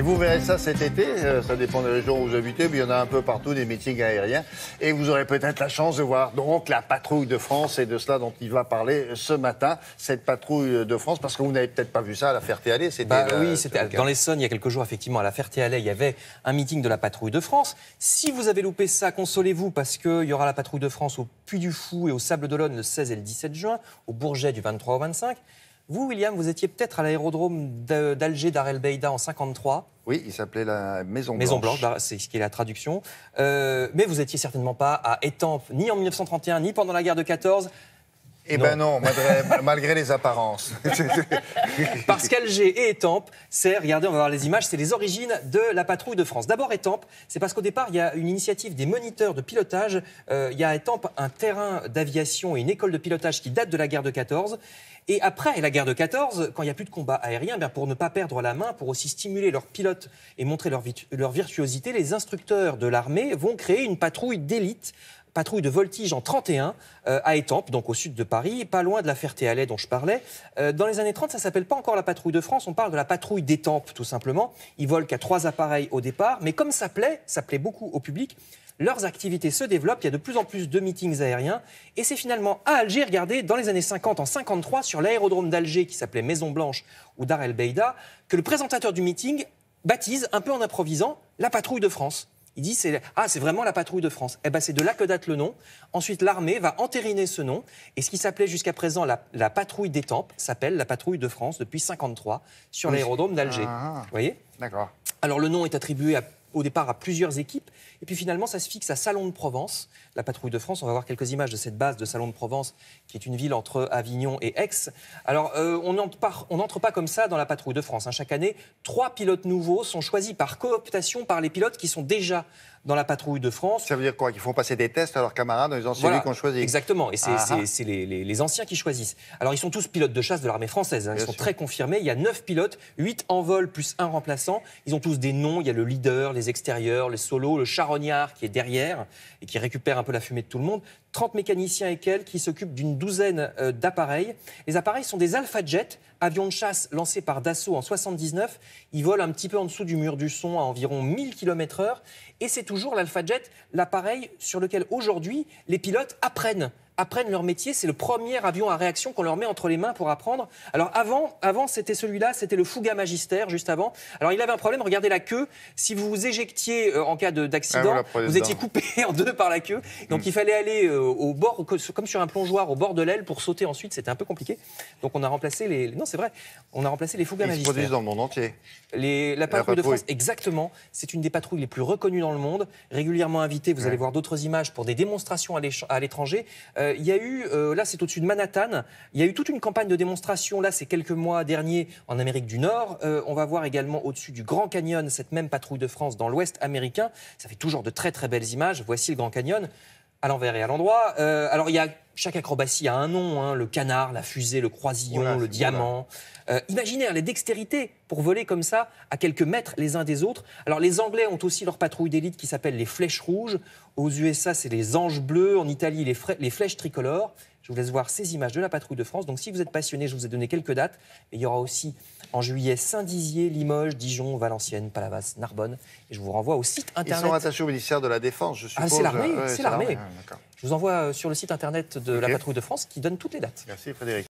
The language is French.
Et vous verrez ça cet été, ça dépend des régions où vous habitez, mais il y en a un peu partout, des meetings aériens. Et vous aurez peut-être la chance de voir donc la patrouille de France, et de cela dont il va parler ce matin, cette patrouille de France, parce que vous n'avez peut-être pas vu ça à la Ferté-Alais. Oui, c'était dans l'Essonne il y a quelques jours, effectivement, à la Ferté-Alais, il y avait un meeting de la patrouille de France. Si vous avez loupé ça, consolez-vous, parce qu'il y aura la patrouille de France au Puy-du-Fou et au Sable-d'Olonne le 16 et le 17 juin, au Bourget du 23 au 25. Vous, William, vous étiez peut-être à l'aérodrome d'Alger Dar El Beida en 53. Oui, il s'appelait la Maison Blanche. Maison Blanche, c'est ce qui est la traduction. Mais vous étiez certainement pas à Étampes, ni en 1931, ni pendant la guerre de 14. Eh ben non, malgré les apparences. Parce qu'Alger et Étampes, regardez, on va voir les images, c'est les origines de la patrouille de France. D'abord Étampes, c'est parce qu'au départ, il y a une initiative des moniteurs de pilotage. Il y a à Étampes un terrain d'aviation et une école de pilotage qui date de la guerre de 14. Et après la guerre de 14, quand il n'y a plus de combat aérien, pour ne pas perdre la main, pour aussi stimuler leurs pilotes et montrer leur virtuosité, les instructeurs de l'armée vont créer une patrouille d'élite, patrouille de voltige en 31 à Étampes, donc au sud de Paris, pas loin de la Ferté-Alais dont je parlais. Dans les années 30, ça ne s'appelle pas encore la patrouille de France, on parle de la patrouille d'Étampes tout simplement. Ils volent qu'à 3 appareils au départ, mais comme ça plaît beaucoup au public, leurs activités se développent, il y a de plus en plus de meetings aériens, et c'est finalement à Alger, regardez, dans les années 50, en 53, sur l'aérodrome d'Alger qui s'appelait Maison Blanche ou Dar El Beida, que le présentateur du meeting baptise, un peu en improvisant, la patrouille de France. Il dit, c'est vraiment la patrouille de France. Eh ben, c'est de là que date le nom. Ensuite, l'armée va entériner ce nom. Et ce qui s'appelait jusqu'à présent la patrouille d'Étampes s'appelle la patrouille de France depuis 53 sur l'aérodrome d'Alger. Vous voyez ? D'accord. Alors, le nom est attribué au départ à plusieurs équipes. Et puis finalement, ça se fixe à Salon de Provence, la patrouille de France. On va voir quelques images de cette base de Salon de Provence, qui est une ville entre Avignon et Aix. Alors, on n'entre pas comme ça dans la patrouille de France. Chaque année, 3 pilotes nouveaux sont choisis par cooptation par les pilotes qui sont déjà dans la patrouille de France. Ça veut dire quoi? Qu'ils font passer des tests à leurs camarades dans les anciens celui qu'on choisit. Exactement, et c'est les anciens qui choisissent. Alors ils sont tous pilotes de chasse de l'armée française, ils sont très confirmés. Il y a 9 pilotes, 8 en vol plus 1 remplaçant. Ils ont tous des noms, il y a le leader, les extérieurs, les solos, le charognard qui est derrière et qui récupère un peu la fumée de tout le monde. 30 mécaniciens et quelques qui s'occupent d'une douzaine d'appareils. Les appareils sont des Alpha Jet, avions de chasse lancés par Dassault en 79. Ils volent un petit peu en dessous du mur du son à environ 1000 km/h. Et c'est toujours l'Alpha Jet, l'appareil sur lequel aujourd'hui les pilotes apprennent leur métier. C'est le premier avion à réaction qu'on leur met entre les mains pour apprendre. Alors avant c'était celui-là, c'était le Fouga Magister, juste avant. Alors il avait un problème, regardez la queue. Si vous vous éjectiez en cas d'accident, vous étiez coupé en deux par la queue. Donc il fallait aller au bord, comme sur un plongeoir, au bord de l'aile pour sauter ensuite. C'était un peu compliqué. Donc on a remplacé on a remplacé les Fouga Magister. Ils se produisent dans le monde entier. La patrouille de France, exactement. C'est une des patrouilles les plus reconnues dans le monde. Régulièrement invitée, vous allez voir d'autres images pour des démonstrations à l'étranger. Il y a eu, là c'est au-dessus de Manhattan, il y a eu toute une campagne de démonstration, là c'est quelques mois derniers en Amérique du Nord. On va voir également au-dessus du Grand Canyon cette même patrouille de France dans l'Ouest américain. Ça fait toujours de très très belles images. Voici le Grand Canyon, à l'envers et à l'endroit. Alors chaque acrobatie a un nom, le canard, la fusée, le croisillon, le diamant. Imaginez les dextérités pour voler comme ça à quelques mètres les uns des autres. Alors les Anglais ont aussi leur patrouille d'élite qui s'appelle les Flèches Rouges. Aux USA, c'est les Anges Bleus. En Italie, les Flèches Tricolores. Je vous laisse voir ces images de la patrouille de France. Donc si vous êtes passionné, je vous ai donné quelques dates. Et il y aura aussi en juillet Saint-Dizier, Limoges, Dijon, Valenciennes, Palavas, Narbonne. Et je vous renvoie au site internet. Ils sont attachés au ministère de la Défense, je suppose. C'est l'armée, c'est l'armée. D'accord. Je vous envoie sur le site internet de la patrouille de France qui donne toutes les dates. Merci Frédéric.